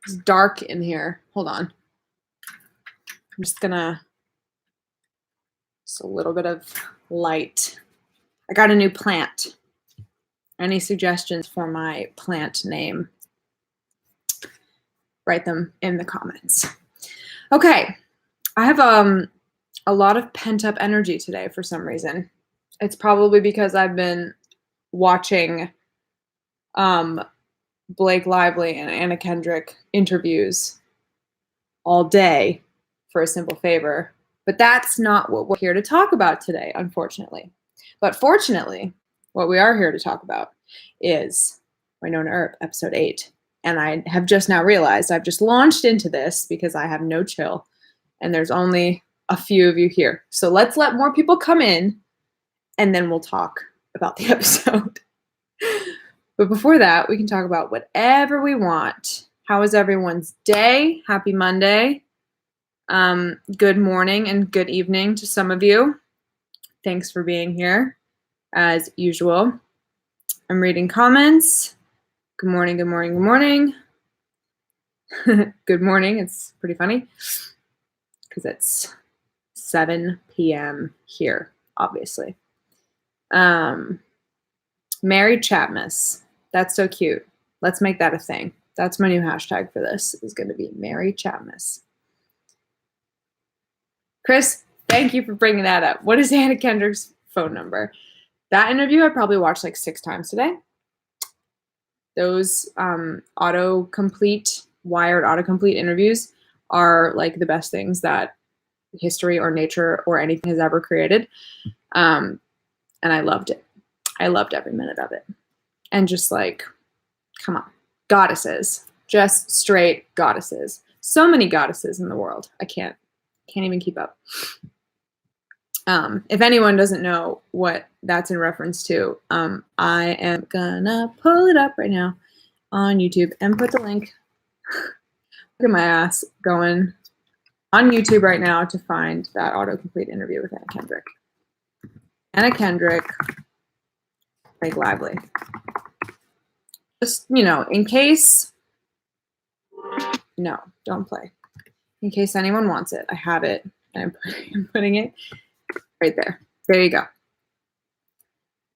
It's dark in here. Hold on. I'm just gonna, just a little bit of light. I got a new plant. Any suggestions for my plant name? Write them in the comments. Okay, I have a lot of pent-up energy today for some reason. It's probably because I've been watching Blake Lively and Anna Kendrick interviews all day for a simple favor. But that's not what we're here to talk about today, unfortunately. But fortunately, what we are here to talk about is Wynonna Earp, episode 8. And I have just now realized I've just launched into this because I have no chill. And there's only a few of you here. So let's let more people come in and then we'll talk about the episode. But before that, we can talk about whatever we want. How was everyone's day? Happy Monday. Good morning and good evening to some of you. Thanks for being here, as usual. I'm reading comments. Good morning, good morning, good morning. Good morning. It's pretty funny because it's 7 p.m. here, obviously. Mary Chatmas. That's so cute. Let's make that a thing. That's my new hashtag for this, is going to be Mary Chatmas. Chris, thank you for bringing that up. What is Anna Kendrick's phone number? That interview I probably watched like 6 times today. Those wired autocomplete interviews are like the best things that history or nature or anything has ever created. And I loved it. I loved every minute of it. And just like, come on, goddesses, just straight goddesses. So many goddesses in the world. I can't even keep up. If anyone doesn't know what that's in reference to, I am gonna pull it up right now on YouTube and put the link. Look at my ass going on YouTube right now to find that autocomplete interview with Anna Kendrick. Anna Kendrick, Blake Lively. Just, in case, no, don't play. In case anyone wants it, I have it, and I'm putting it right there. There you go.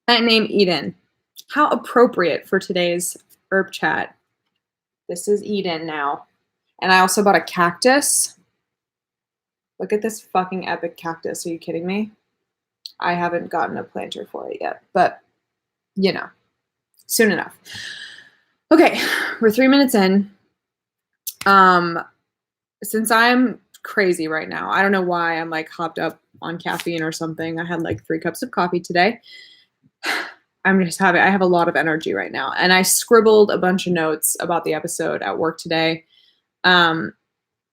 That name Eden. How appropriate for today's EarpChat. This is Eden now. And I also bought a cactus. Look at this fucking epic cactus. Are you kidding me? I haven't gotten a planter for it yet, but soon enough. Okay, we're 3 minutes in. Since I'm crazy right now, I don't know why I'm like hopped up on caffeine or something. I had like 3 cups of coffee today. I have a lot of energy right now. And I scribbled a bunch of notes about the episode at work today. Yeah,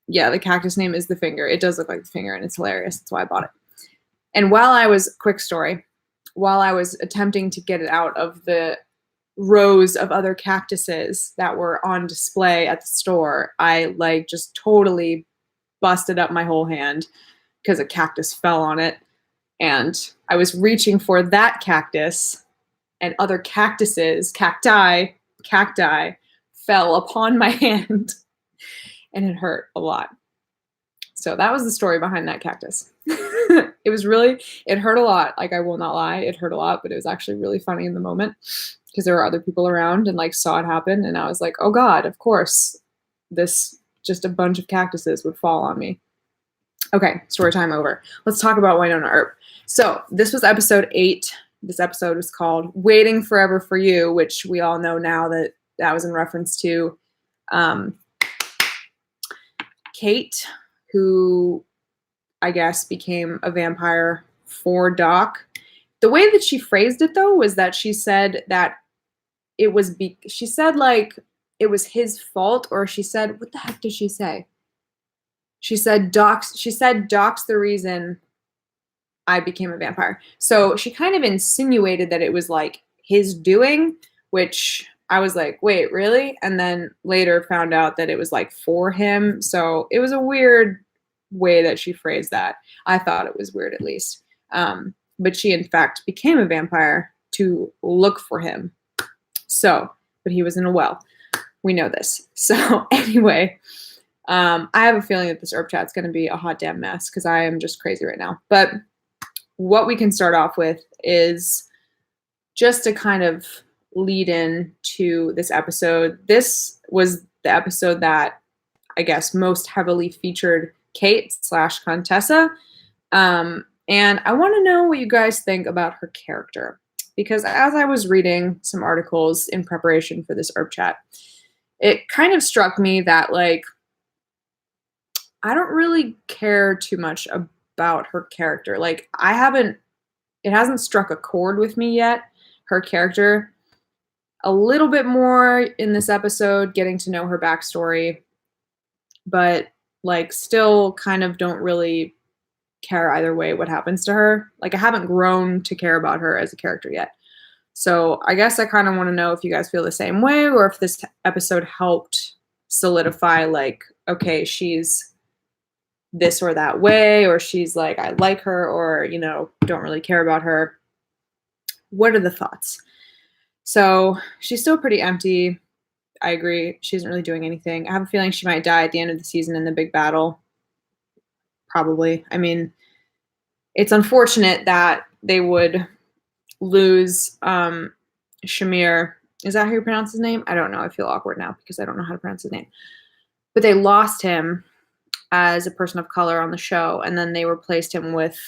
the cactus name is the finger. It does look like the finger and it's hilarious. That's why I bought it. And quick story, while I was attempting to get it out of the rows of other cactuses that were on display at the store, I like just totally busted up my whole hand because a cactus fell on it. And I was reaching for that cactus and other cacti fell upon my hand and it hurt a lot. So that was the story behind that cactus. It hurt a lot. Like, I will not lie, it hurt a lot, but it was actually really funny in the moment because there were other people around and like saw it happen. And I was like, oh God, of course, just a bunch of cactuses would fall on me. Okay, story time over. Let's talk about Wynonna Earp. So this was episode 8. This episode was called Waiting Forever for You, which we all know now that was in reference to Kate, who I guess became a vampire for Doc. The way that she phrased it, though, was that she said that it was she said like it was his fault, or she said, what the heck did she say? She said Doc's the reason I became a vampire. So she kind of insinuated that it was like his doing, which I was like, wait, really? And then later found out that it was like for him. So it was a weird way that she phrased that. I thought it was weird, at least. But she in fact became a vampire to look for him. So, but he was in a well. We know this. So anyway, I have a feeling that this EarpChat is going to be a hot damn mess because I am just crazy right now. But what we can start off with is just to kind of lead in to this episode. This was the episode that I guess most heavily featured Kate/Contessa. And I want to know what you guys think about her character. Because as I was reading some articles in preparation for this EarpChat, it kind of struck me that, like, I don't really care too much about her character. Like, it hasn't struck a chord with me yet, her character. A little bit more in this episode, getting to know her backstory, but, like, still kind of don't really care either way what happens to her. Like, I haven't grown to care about her as a character yet. So I guess I kind of want to know if you guys feel the same way, or if this episode helped solidify, like, okay, she's this or that way, or she's like, I like her, or, don't really care about her. What are the thoughts? So she's still pretty empty. I agree. She isn't really doing anything. I have a feeling she might die at the end of the season in the big battle. Probably. I mean, it's unfortunate that they would lose Shamir. Is that how you pronounce his name? I don't know. I feel awkward now because I don't know how to pronounce his name. But they lost him as a person of color on the show, and then they replaced him with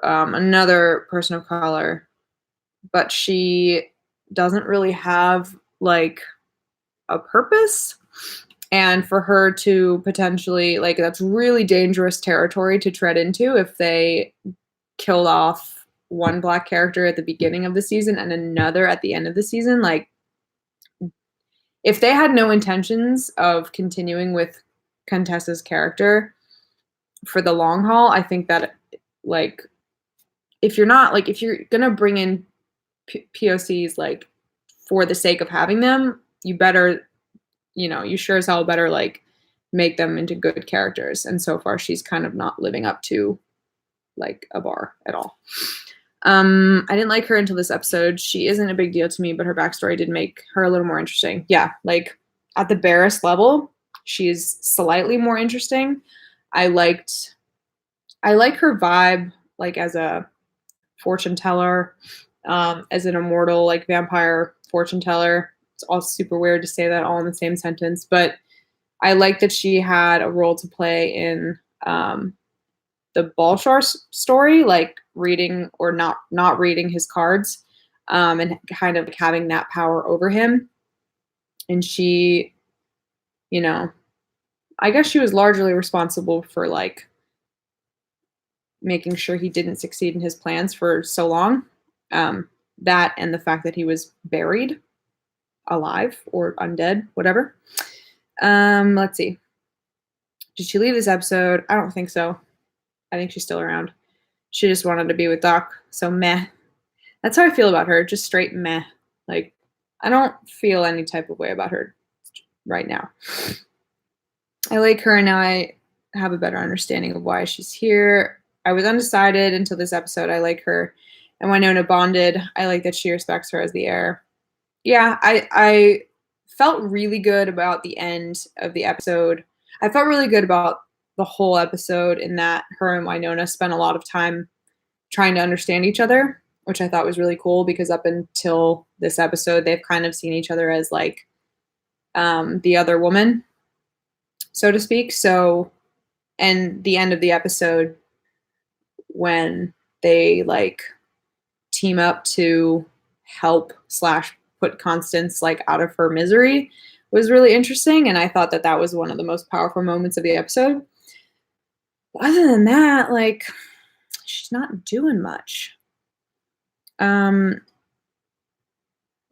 another person of color. But she doesn't really have, like, a purpose. And for her to potentially, like, that's really dangerous territory to tread into if they killed off one Black character at the beginning of the season and another at the end of the season. Like, if they had no intentions of continuing with Contessa's character for the long haul, I think that, like, if you're going to bring in POCs, like, for the sake of having them, you better, you sure as hell better, like, make them into good characters. And so far, she's kind of not living up to, like, a bar at all. I didn't like her until this episode. She isn't a big deal to me, but her backstory did make her a little more interesting. Yeah, like, at the barest level, she's slightly more interesting. I like her vibe, like, as a fortune teller, as an immortal, like, vampire fortune teller. It's all super weird to say that all in the same sentence, but I like that she had a role to play in the Balshar story, like, reading or not reading his cards, and kind of having that power over him. And she, I guess she was largely responsible for, like, making sure he didn't succeed in his plans for so long. That and the fact that he was buried alive or undead, whatever. Let's see. Did she leave this episode? I don't think so. I think she's still around. She just wanted to be with Doc, so meh. That's how I feel about her, just straight meh. Like, I don't feel any type of way about her right now. I like her, and now I have a better understanding of why she's here. I was undecided until this episode. I like her. And Wynonna bonded. I like that she respects her as the heir. Yeah, I felt really good about the end of the episode. I felt really good about the whole episode in that her and Wynonna spent a lot of time trying to understand each other, which I thought was really cool because up until this episode, they've kind of seen each other as, like, the other woman, so to speak. So, and the end of the episode when they, like, team up to help / put Constance, like, out of her misery was really interesting. And I thought that that was one of the most powerful moments of the episode. But other than that, like, she's not doing much.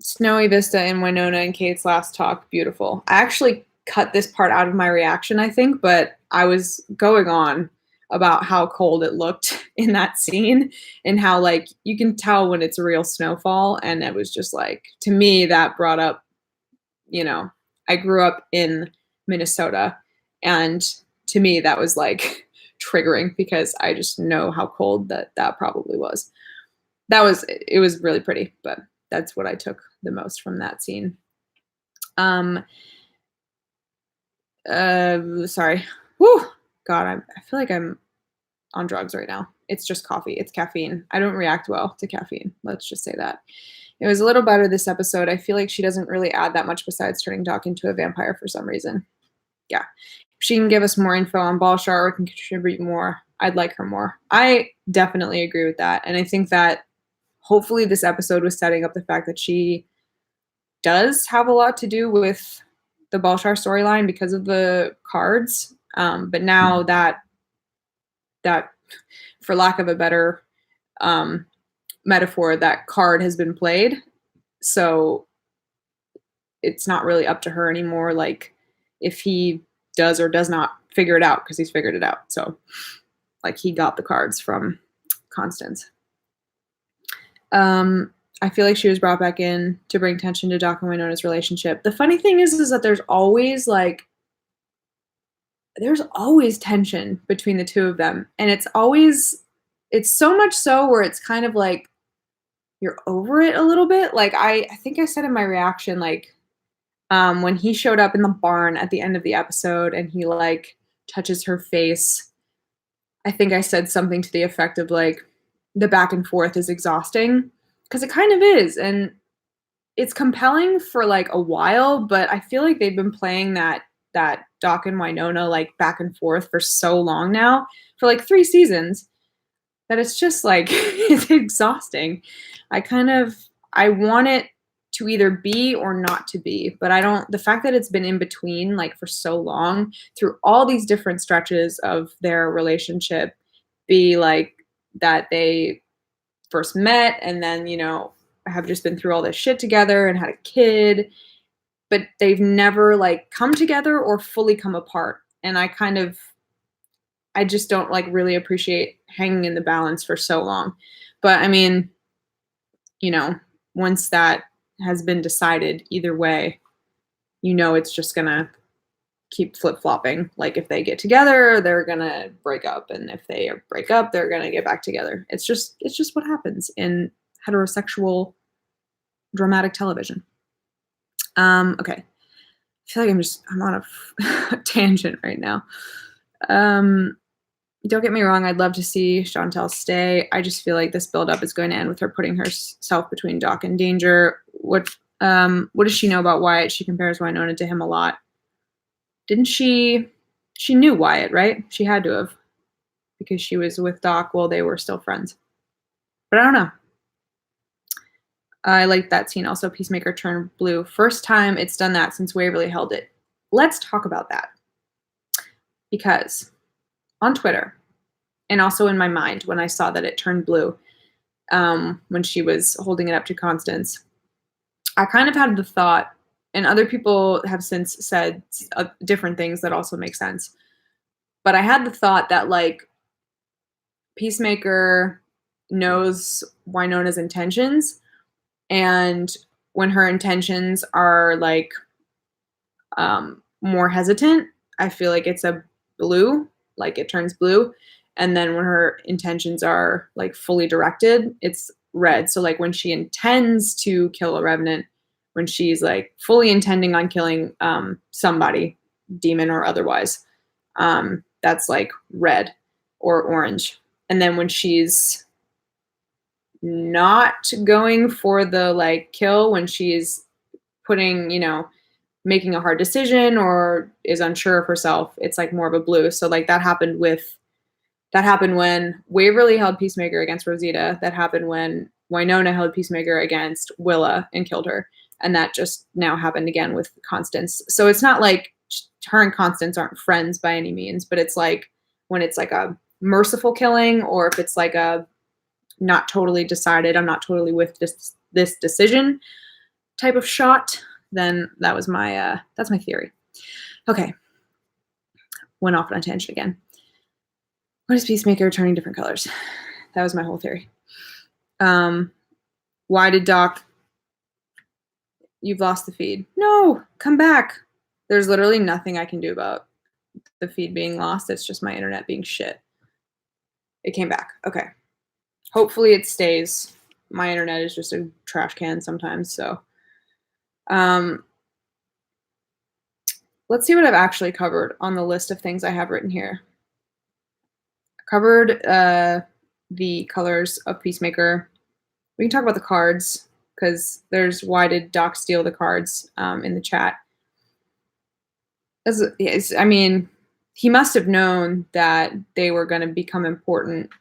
Snowy Vista and Wynonna and Kate's last talk, beautiful. I actually cut this part out of my reaction, I think, but I was going on about how cold it looked in that scene and how, like, you can tell when it's a real snowfall. And it was just, like, to me, that brought up, I grew up in Minnesota, and to me that was, like, triggering because I just know how cold that probably was. It was really pretty, but that's what I took the most from that scene. Sorry. Whew. God, I feel like I'm on drugs right now. It's just coffee. It's caffeine. I don't react well to caffeine. Let's just say that. It was a little better this episode. I feel like she doesn't really add that much besides turning Doc into a vampire for some reason. Yeah. If she can give us more info on Ballshar or can contribute more, I'd like her more. I definitely agree with that. And I think that hopefully this episode was setting up the fact that she does have a lot to do with the Ballshar storyline because of the cards. But now that for lack of a better metaphor, that card has been played. So it's not really up to her anymore. Like if he does or does not figure it out, because he's figured it out. So like he got the cards from Constance. I feel like she was brought back in to bring tension to Doc and Wynonna's relationship. The funny thing is that there's always tension between the two of them. And it's so much so where it's kind of like you're over it a little bit. Like I think I said in my reaction, like when he showed up in the barn at the end of the episode and he like touches her face, I think I said something to the effect of like the back and forth is exhausting, because it kind of is. And it's compelling for like a while, but I feel like they've been playing that Doc and Wynonna like back and forth for so long now, for like 3 seasons, that it's just like it's exhausting. I want it to either be or not to be, but the fact that it's been in between like for so long through all these different stretches of their relationship, be like that they first met and then, have just been through all this shit together and had a kid, but they've never like come together or fully come apart. And I just don't like really appreciate hanging in the balance for so long. But I mean, once that has been decided either way, it's just gonna keep flip-flopping. Like if they get together, they're gonna break up, and if they break up, they're gonna get back together. It's just what happens in heterosexual dramatic television. Okay. I feel like I'm on a tangent right now. Don't get me wrong, I'd love to see Chantal stay. I just feel like this buildup is going to end with her putting herself between Doc and danger. What does she know about Wyatt? She compares Wynonna to him a lot. Didn't she knew Wyatt, right? She had to have, because she was with Doc while they were still friends. But I don't know. I like that scene. Also, Peacemaker turned blue. First time it's done that since Waverly held it. Let's talk about that. Because on Twitter, and also in my mind when I saw that it turned blue when she was holding it up to Constance, I kind of had the thought, and other people have since said different things that also make sense, but I had the thought that like Peacemaker knows Wynonna's intentions, and when her intentions are like more hesitant, I feel like it's a blue, like it turns blue. And then when her intentions are like fully directed, it's red. So like when she intends to kill a revenant, when she's like fully intending on killing somebody, demon or otherwise, that's like red or orange. And then when she's not going for the like kill, when she's putting, making a hard decision or is unsure of herself, it's like more of a blue. So like that happened when Waverly held Peacemaker against Rosita. That happened when Wynonna held Peacemaker against Willa and killed her. And that just now happened again with Constance. So it's not like her and Constance aren't friends by any means, but it's like when it's like a merciful killing, or if it's like a not totally decided, I'm not totally with this decision type of shot, then that's my theory. Okay. Went off on a tangent again. What is Peacemaker turning different colors? That was my whole theory. Why did Doc... You've lost the feed. No, come back. There's literally nothing I can do about the feed being lost. It's just my internet being shit. It came back. Okay. Hopefully it stays. My internet is just a trash can sometimes, so... let's see what I've actually covered on the list of things I have written here. I covered the colors of Peacemaker. We can talk about the cards, because there's why did Doc steal the cards in the chat. I mean, he must have known that they were going to become important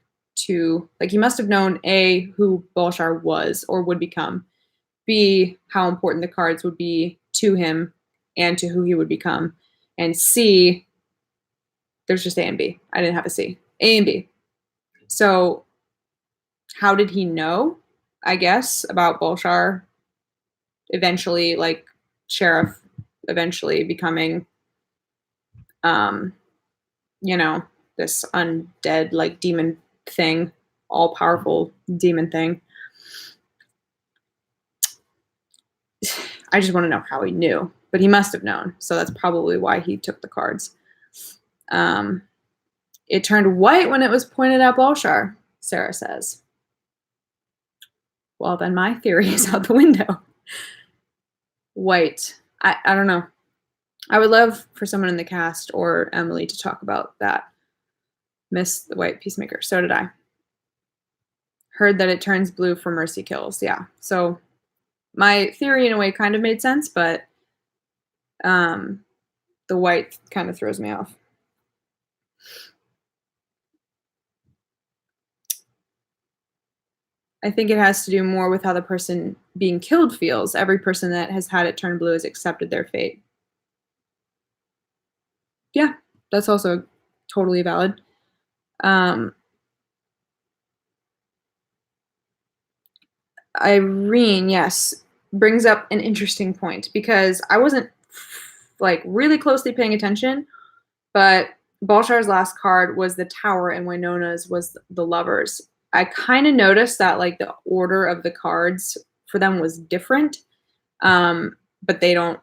to, like, he must have known, A, who Balshar was or would become, B, how important the cards would be to him and to who he would become, and C, there's just A and B. I didn't have a C. A and B. So how did he know, I guess, about Balshar eventually, like, Sheriff eventually becoming, you know, this undead, like, demon thing, all-powerful demon thing. I just want to know how he knew, but he must have known, so that's probably why he took the cards. It turned white when it was pointed at Balshar, Sarah says. Well, then my theory is out the window. White. I don't know. I would love for someone in the cast or Emily to talk about that. Miss the white Peacemaker. So did I. Heard that it turns blue for mercy kills. Yeah. So my theory in a way kind of made sense, but the white kind of throws me off. I think it has to do more with how the person being killed feels. Every person that has had it turn blue has accepted their fate. Yeah, that's also totally valid. Irene, yes, brings up an interesting point, because I wasn't like really closely paying attention, but Balshar's last card was the Tower and Wynonna's was the Lovers. I kind of noticed that, like, the order of the cards for them was different, but they don't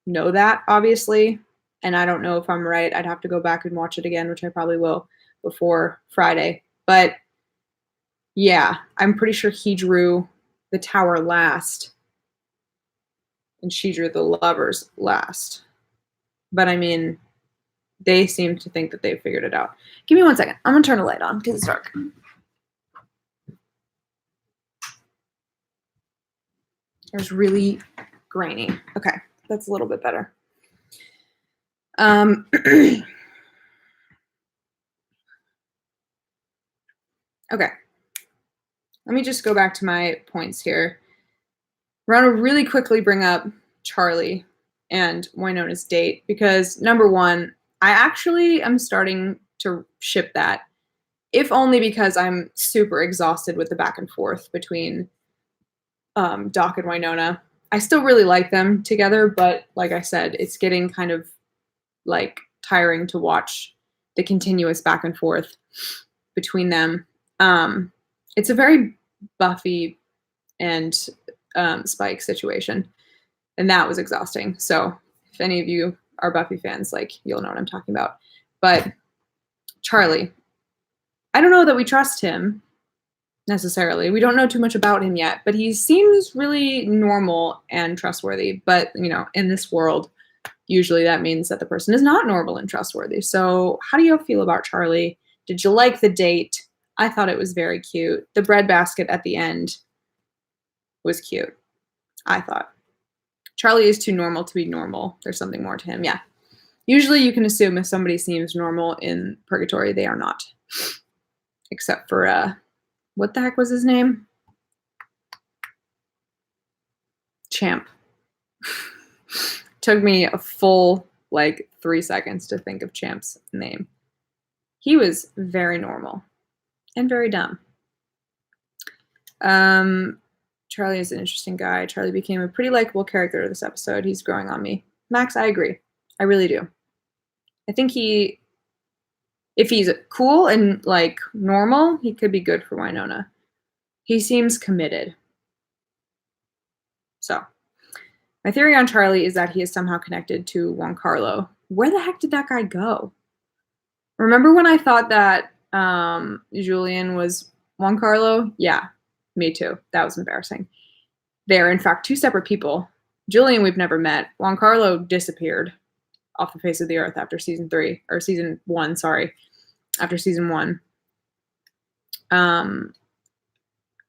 know that, obviously, and I don't know if I'm right. I'd have to go back and watch it again, which I probably will before Friday. But yeah, I'm pretty sure he drew the Tower last, and she drew the Lovers last. But I mean, they seem to think that they've figured it out. Give me 1 second. I'm gonna turn the light on because it's dark. It was really grainy. Okay, that's a little bit better. Okay. Let me just go back to my points here. We're going to really quickly bring up Charlie and Wynonna's date, because number one, I actually am starting to ship that, if only because I'm super exhausted with the back and forth between Doc and Wynonna. I still really like them together, but like I said, it's getting kind of like tiring to watch the continuous back and forth between them. It's a very Buffy and Spike situation, and that was exhausting. So if any of you are Buffy fans, like, you'll know what I'm talking about. But Charlie, I don't know that we trust him necessarily. We don't know too much about him yet, but he seems really normal and trustworthy. But, you know, in this world, usually that means that the person is not normal and trustworthy. So how do you feel about Charlie? Did you like the date? I thought it was very cute. The breadbasket at the end was cute, I thought. Charlie is too normal to be normal. There's something more to him. Yeah. Usually you can assume if somebody seems normal in Purgatory, they are not. Except for, what the heck was his name? Champ. Took me a full, 3 seconds to think of Champ's name. He was very normal and very dumb. Charlie is an interesting guy. Charlie became a pretty likable character this episode. He's growing on me. Max, I agree. I really do. I think if he's cool and, normal, he could be good for Wynonna. He seems committed. So, my theory on Charlie is that he is somehow connected to Juan Carlo. Where the heck did that guy go? Remember when I thought that Julian was Juan Carlo? Yeah, me too. That was embarrassing. They're, in fact, two separate people. Julian we've never met. Juan Carlo disappeared. off the face of the earth after season 1, sorry. After season 1.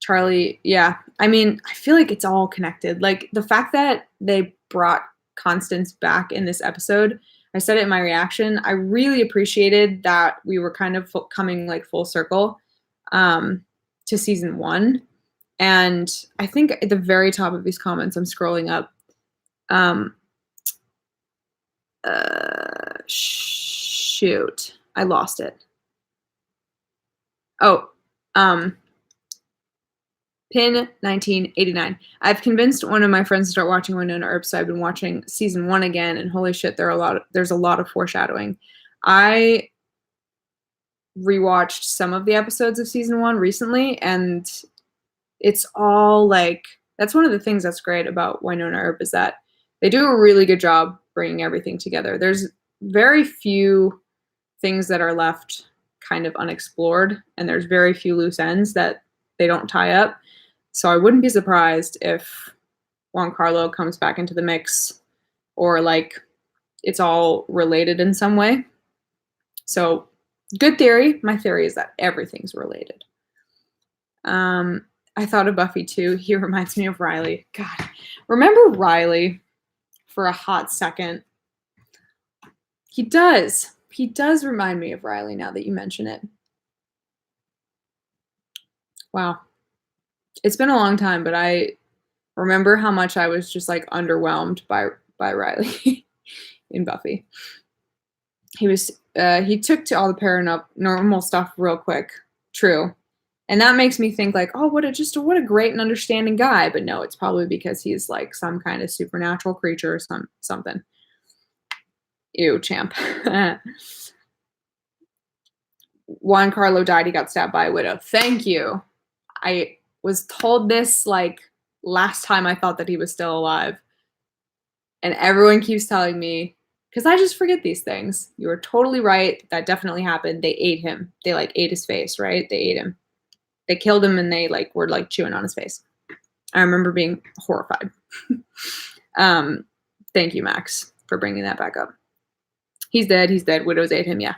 Charlie, yeah. I mean, I feel like it's all connected. Like the fact that they brought Constance back in this episode, I said it in my reaction. I really appreciated that we were kind of coming like full circle to season 1. And I think at the very top of these comments, I'm scrolling up. Shoot, I lost it. Oh, Pin 1989. I've convinced one of my friends to start watching Wynonna Earp, so I've been watching season 1 again, and holy shit, there's a lot of foreshadowing. I rewatched some of the episodes of season 1 recently, and it's all like, that's one of the things that's great about Wynonna Earp is that they do a really good job bringing everything together. There's very few things that are left kind of unexplored, and there's very few loose ends that they don't tie up. So I wouldn't be surprised if Juan Carlo comes back into the mix, or like it's all related in some way. So good theory. My theory is that everything's related. I thought of Buffy too. He reminds me of Riley. God, remember Riley for a hot second? He does. He does remind me of Riley now that you mention it. Wow. It's been a long time, but I remember how much I was just like underwhelmed by Riley in Buffy. He took to all the paranormal stuff real quick. True. And that makes me think like, oh, what a great and understanding guy. But no, it's probably because he's like some kind of supernatural creature or something. Ew, champ. Juan Carlo died. He got stabbed by a widow. Thank you. I was told this like last time I thought that he was still alive. And everyone keeps telling me, because I just forget these things. You were totally right. That definitely happened. They ate him. They like ate his face, right? They ate him. They killed him and they like were like chewing on his face. I remember being horrified. Thank you, Max, for bringing that back up. He's dead. He's dead. Widows ate him. Yeah.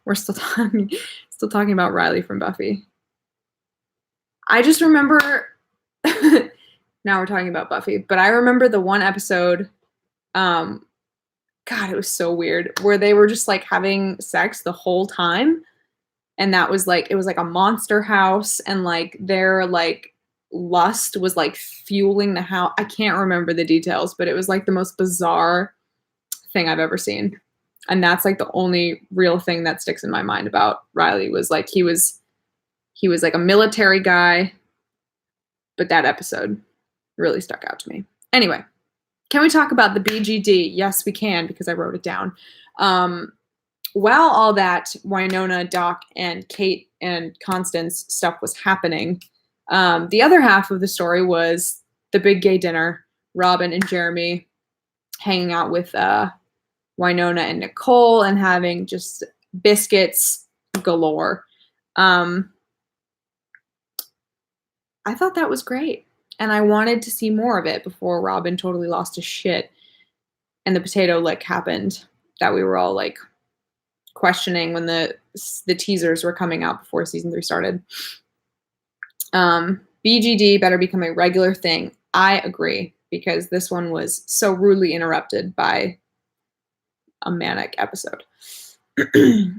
We're still talking about Riley from Buffy. I just remember. Now we're talking about Buffy, but I remember the one episode. God, it was so weird, where they were just like having sex the whole time. And that was like, it was like a monster house, and like their like lust was like fueling the house. I can't remember the details, but it was like the most bizarre thing I've ever seen. And that's like the only real thing that sticks in my mind about Riley, was like he was like a military guy, but that episode really stuck out to me. Anyway, can we talk about the BGD? Yes, we can, because I wrote it down. While all that Wynonna, Doc, and Kate and Constance stuff was happening, the other half of the story was the big gay dinner. Robin and Jeremy hanging out with Wynonna and Nicole and having just biscuits galore. I thought that was great. And I wanted to see more of it before Robin totally lost his shit and the potato lick happened that we were all like questioning when the teasers were coming out before season 3 started. BGD better become a regular thing. I agree, because this one was so rudely interrupted by a manic episode.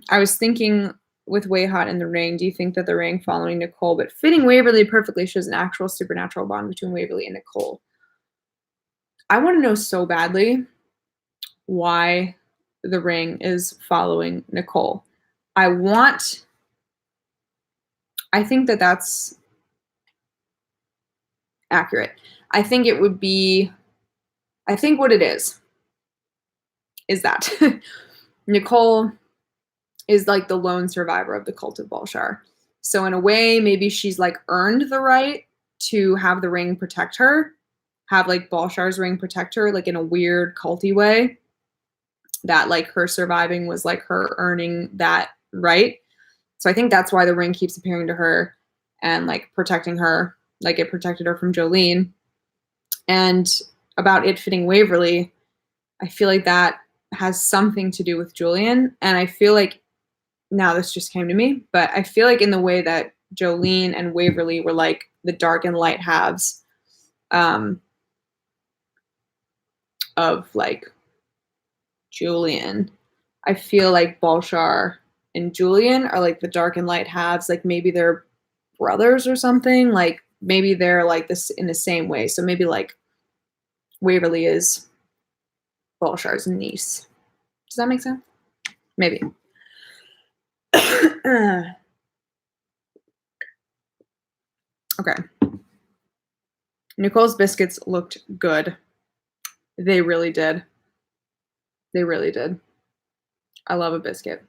I was thinking with Way Hot in the Ring, do you think that the ring following Nicole but fitting Waverly perfectly shows an actual supernatural bond between Waverly and Nicole? I want to know so badly why the ring is following Nicole. I think that that's accurate. I think what it is that Nicole is like the lone survivor of the cult of Balshar. So in a way, maybe she's like earned the right to have the ring protect her, have like Balshar's ring protect her, like in a weird culty way, that like her surviving was like her earning that right. So I think that's why the ring keeps appearing to her and like protecting her, like it protected her from Jolene. And about it fitting Waverly, I feel like that has something to do with Julian. And I feel like, now this just came to me, but I feel like in the way that Jolene and Waverly were like the dark and light halves of like Julian, I feel like Balshar and Julian are like the dark and light halves. Like maybe they're brothers or something. Like maybe they're like this in the same way. So maybe like Waverly is Balshar's niece. Does that make sense? Maybe. Okay. Nicole's biscuits looked good. They really did. They really did. I love a biscuit.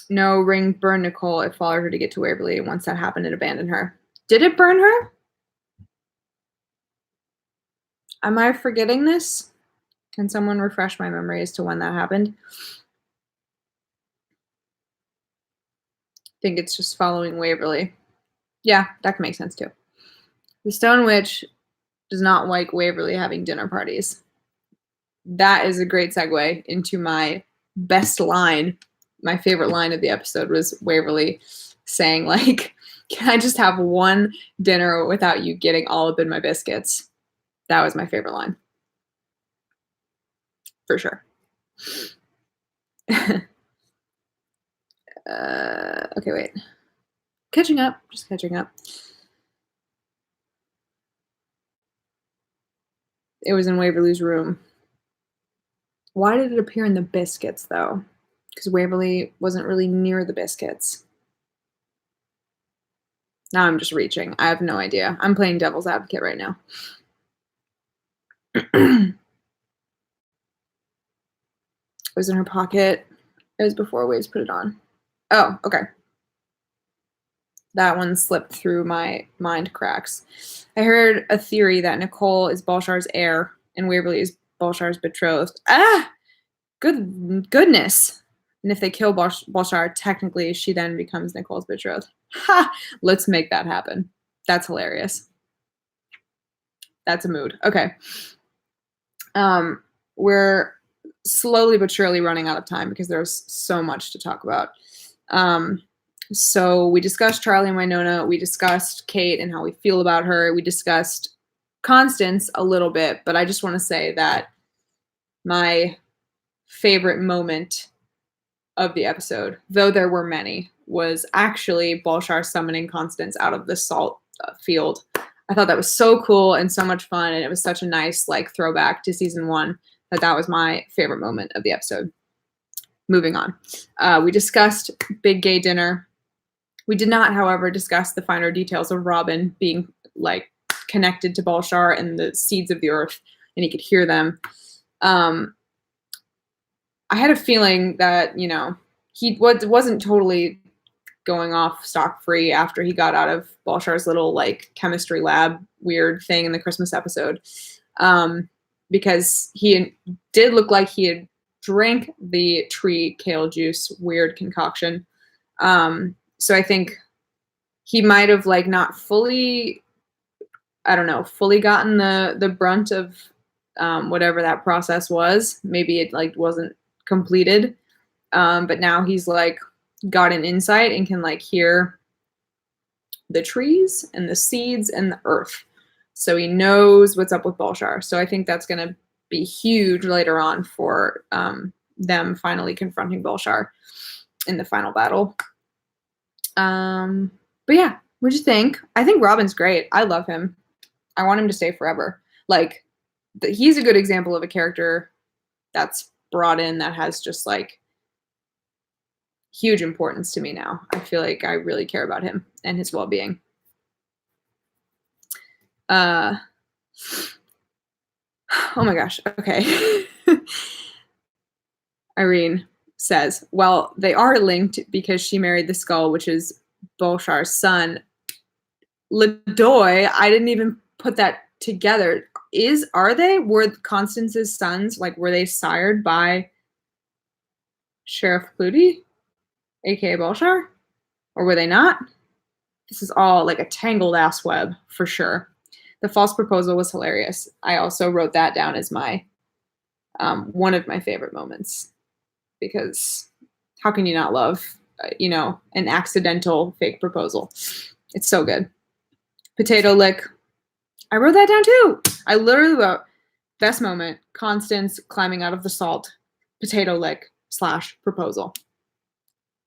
No, ring burned Nicole. It followed her to get to Waverly. Once that happened, it abandoned her. Did it burn her? Am I forgetting this? Can someone refresh my memory as to when that happened? I think it's just following Waverly. Yeah, that can make sense too. The Stone Witch does not like Waverly having dinner parties. That is a great segue into my best line. My favorite line of the episode was Waverly saying, like, can I just have one dinner without you getting all up in my biscuits? That was my favorite line. For sure. Okay, wait. Catching up. Just catching up. It was in Waverly's room. Why did it appear in the biscuits, though? Because Waverly wasn't really near the biscuits. Now I'm just reaching. I have no idea. I'm playing devil's advocate right now. It was in her pocket. It was before Waves put it on. Oh, okay. That one slipped through my mind cracks. I heard a theory that Nicole is Balshar's heir and Waverly is Balshar's betrothed. Goodness. And if they kill Balshar, technically she then becomes Nicole's betrothed. Ha! Let's make that happen. That's hilarious. That's a mood. Okay. We're slowly but surely running out of time because there's so much to talk about. So we discussed Charlie and Wynonna. We discussed Kate and how we feel about her. We discussed Constance a little bit, but I just want to say that my favorite moment of the episode, though there were many, was actually Balshar summoning Constance out of the salt field. I thought that was so cool and so much fun, and it was such a nice like throwback to season 1 that was my favorite moment of the episode. Moving on. We discussed Big Gay Dinner. We did not, however, discuss the finer details of Robin being like connected to Balshar and the seeds of the earth, and he could hear them. I had a feeling that, you know, he wasn't totally going off stock free after he got out of Balshar's little like chemistry lab weird thing in the Christmas episode, because he did look like he had drank the tree kale juice weird concoction. So I think he might have like not fully, I don't know, fully gotten the brunt of whatever that process was. Maybe it like wasn't completed, but now he's like got an insight and can like hear the trees and the seeds and the earth. So he knows what's up with Balshar. So I think that's going to be huge later on for them finally confronting Balshar in the final battle. But yeah, what'd you think? I think Robin's great. I love him. I want him to stay forever. Like, he's a good example of a character that's brought in that has just like huge importance to me now. I feel like I really care about him and his well-being. Oh my gosh. Okay. Irene says, well, they are linked because she married the skull, which is Balshar's son. Ledoy, I didn't even put that together. Were Constance's sons, like, were they sired by Sheriff Clutie, aka Balshar? Or were they not? This is all like a tangled ass web for sure. The false proposal was hilarious. I also wrote that down as my one of my favorite moments, because how can you not love, an accidental fake proposal? It's so good. Potato lick. I wrote that down too. I literally wrote best moment, Constance climbing out of the salt, potato lick / proposal.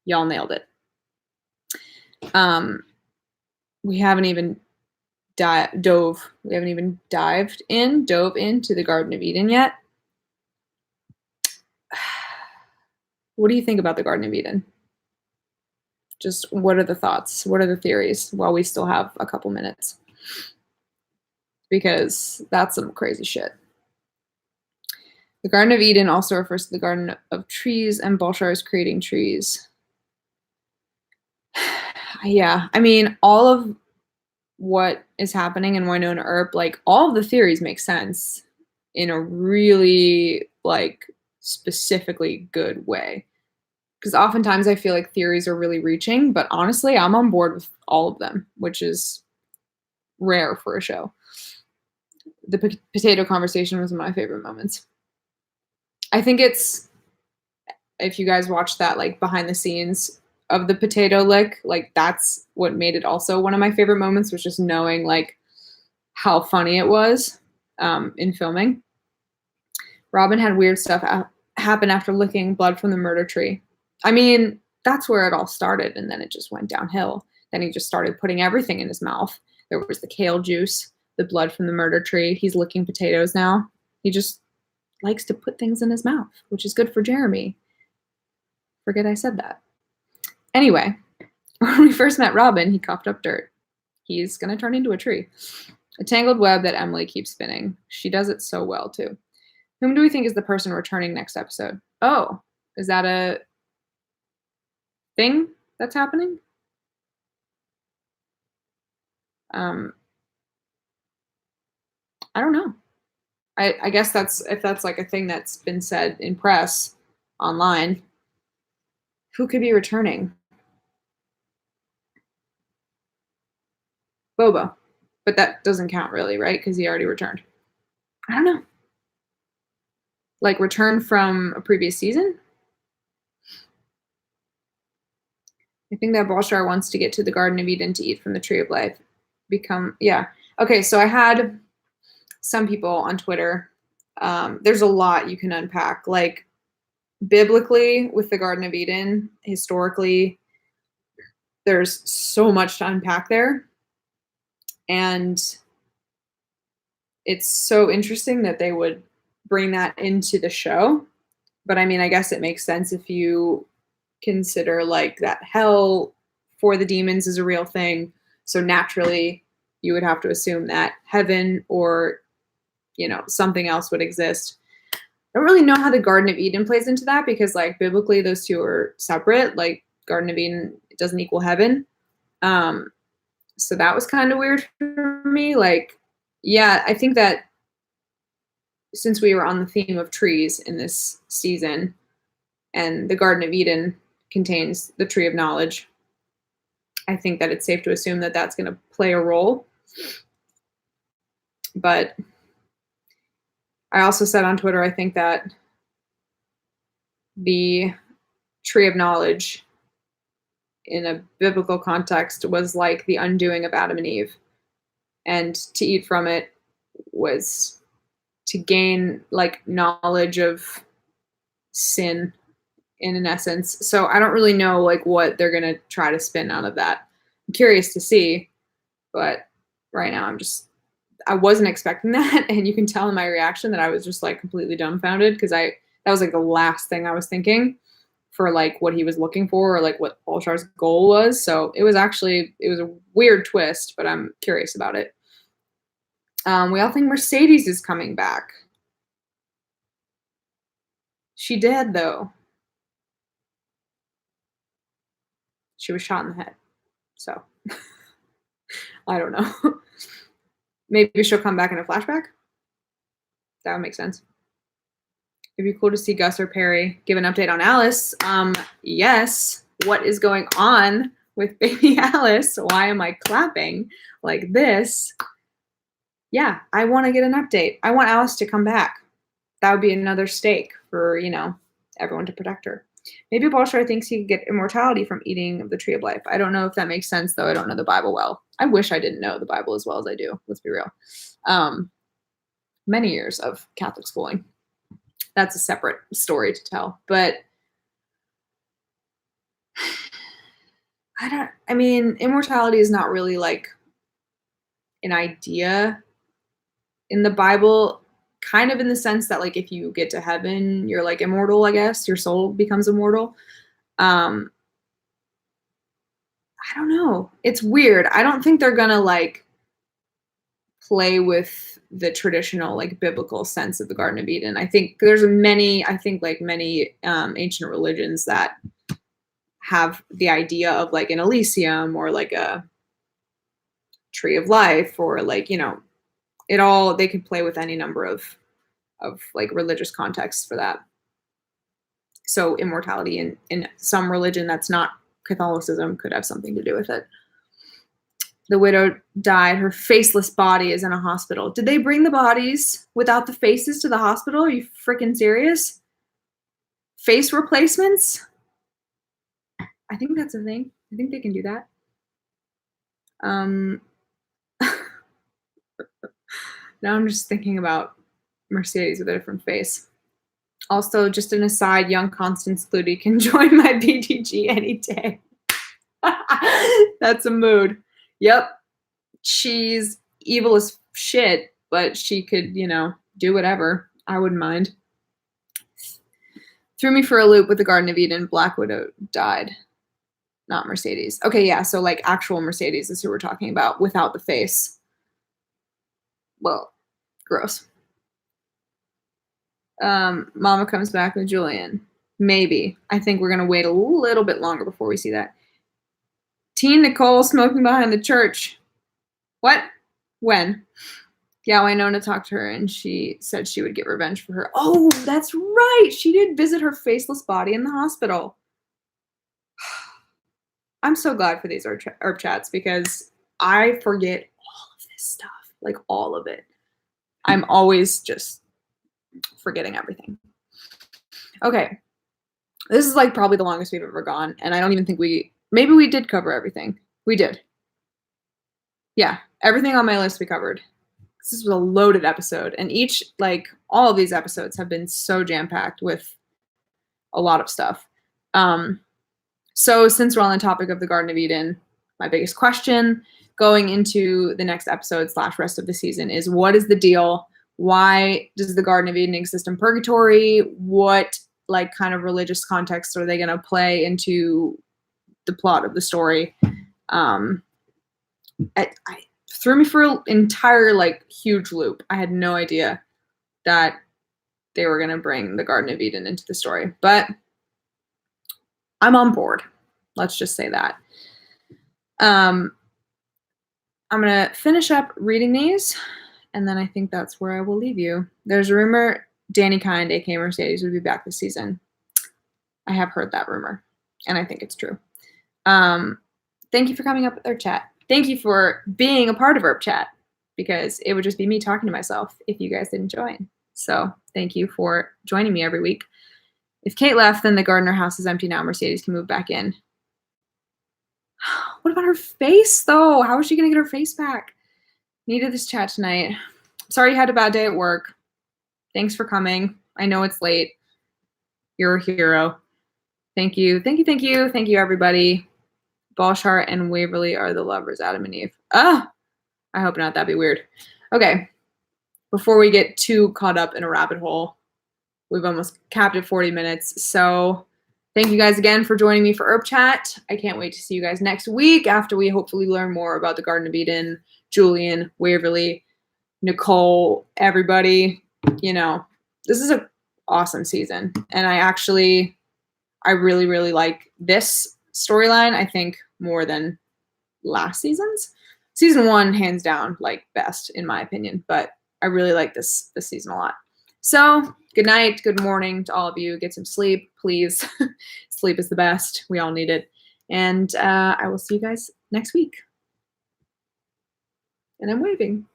Y'all nailed it. We haven't even dove into the Garden of Eden yet. What do you think about the Garden of Eden? Just what are the thoughts? What are the theories while we still have a couple minutes? Because that's some crazy shit. The Garden of Eden also refers to the Garden of Trees, and Belshazzar is creating trees. Yeah, I mean, all of what is happening in Wynonna Earp, like, all of the theories make sense in a really, like, specifically good way. Because oftentimes I feel like theories are really reaching, but honestly, I'm on board with all of them, which is rare for a show. The potato conversation was one of my favorite moments. I think it's, if you guys watch that, like, behind the scenes of the potato lick, like, that's what made it also one of my favorite moments, was just knowing, like, how funny it was in filming. Robin had weird stuff happen after licking blood from the murder tree. I mean, that's where it all started, and then it just went downhill. Then he just started putting everything in his mouth. There was the kale juice, the blood from the murder tree. He's licking potatoes now. He just likes to put things in his mouth, which is good for Jeremy. Forget I said that. Anyway, when we first met Robin, he coughed up dirt. He's going to turn into a tree. A tangled web that Emily keeps spinning. She does it so well, too. Whom do we think is the person returning next episode? Oh, is that a thing that's happening? I don't know. I guess if that's like a thing that's been said in press online. Who could be returning? Boba. But that doesn't count really, right? Because he already returned. I don't know. Like, return from a previous season? I think that Belshazzar wants to get to the Garden of Eden to eat from the Tree of Life. Yeah. Okay, so I had some people on Twitter. There's a lot you can unpack. Like, biblically, with the Garden of Eden, historically, there's so much to unpack there. And it's so interesting that they would bring that into the show. But I mean, I guess it makes sense if you consider, like, that hell for the demons is a real thing. So naturally, you would have to assume that heaven or, something else would exist. I don't really know how the Garden of Eden plays into that, because, like, biblically, those two are separate. Like, Garden of Eden, it doesn't equal heaven. So that was kind of weird for me. Like, yeah, I think that since we were on the theme of trees in this season, and the Garden of Eden contains the tree of knowledge, I think that it's safe to assume that that's going to play a role. But I also said on Twitter, I think that the tree of knowledge in a biblical context was like the undoing of Adam and Eve. And to eat from it was to gain, like, knowledge of sin in an essence. So I don't really know, like, what they're going to try to spin out of that. I'm curious to see, but right now I wasn't expecting that. And you can tell in my reaction that I was just, like, completely dumbfounded, because that was, like, the last thing I was thinking for, like, what he was looking for, or, like, what Belshazzar's goal was. So it was a weird twist, but I'm curious about it. We all think Mercedes is coming back. She did, though. She was shot in the head. So I don't know. Maybe she'll come back in a flashback. That would make sense. It'd be cool to see Gus or Perry give an update on Alice. Yes. What is going on with baby Alice? Why am I clapping like this? yeah, I want to get an update. I want Alice to come back. That would be another stake for, everyone to protect her. Maybe Balshar thinks he could get immortality from eating of the tree of life. I don't know if that makes sense, though. I don't know the Bible well. I wish I didn't know the Bible as well as I do. Let's be real. Many years of Catholic schooling. That's a separate story to tell. But immortality is not really like an idea in the Bible, kind of in the sense that like if you get to heaven, you're like immortal, I guess. Your soul becomes immortal. I don't know. It's weird. I don't think they're gonna like play with the traditional like biblical sense of the Garden of Eden. I think there's many ancient religions that have the idea of like an Elysium or like a tree of life or like, they can play with any number of like religious contexts for that. So immortality in some religion that's not Catholicism could have something to do with it. The widow died. Her faceless body is in a hospital. Did they bring the bodies without the faces to the hospital? Are you freaking serious? Face replacements? I think that's a thing. I think they can do that. Now I'm just thinking about Mercedes with a different face. Also, just an aside, young Constance Clutie can join my BTG any day. That's a mood. Yep. She's evil as shit, but she could, do whatever. I wouldn't mind. Threw me for a loop with the Garden of Eden. Black Widow died. Not Mercedes. Okay, yeah, so like actual Mercedes is who we're talking about without the face. Well, gross. Mama comes back with Julian. Maybe. I think we're going to wait a little bit longer before we see that. Teen Nicole smoking behind the church. What? When? Yeah, Wynonna talked to her and she said she would get revenge for her. Oh, that's right. She did visit her faceless body in the hospital. I'm so glad for these EarpChats because I forget all of this stuff. Like all of it. I'm always just forgetting everything. Okay. This is like probably the longest we've ever gone. And I don't even think maybe we did cover everything. We did. Yeah. Everything on my list we covered. This was a loaded episode. And all of these episodes have been so jam-packed with a lot of stuff. So since we're on the topic of the Garden of Eden, my biggest question going into the next episode / rest of the season is what is the deal? Why does the Garden of Eden exist in Purgatory? What kind of religious context are they going to play into the plot of the story? I threw me for an entire huge loop. I had no idea that they were going to bring the Garden of Eden into the story, but I'm on board. Let's just say that. I'm going to finish up reading these, and then I think that's where I will leave you. There's a rumor Danny Kind, aka Mercedes, would be back this season. I have heard that rumor, and I think it's true. Thank you for coming up with EarpChat. Thank you for being a part of EarpChat, because it would just be me talking to myself if you guys didn't join. So thank you for joining me every week. If Kate left, then the Gardner house is empty now. Mercedes can move back in. What about her face, though? How is she going to get her face back? Needed this chat tonight. Sorry you had a bad day at work. Thanks for coming. I know it's late. You're a hero. Thank you. Thank you, thank you. Thank you, everybody. Balshar and Waverly are the lovers, Adam and Eve. I hope not. That'd be weird. Okay. Before we get too caught up in a rabbit hole, we've almost capped at 40 minutes. So thank you guys again for joining me for EarpChat. I can't wait to see you guys next week after we hopefully learn more about the Garden of Eden, Julian, Waverly, Nicole, everybody. This is an awesome season. And I really, really like this storyline, I think, more than last season's. Season 1, hands down, best in my opinion. But I really like this season a lot. So good night, good morning to all of you. Get some sleep, please. Sleep is the best. We all need it. And I will see you guys next week. And I'm waving.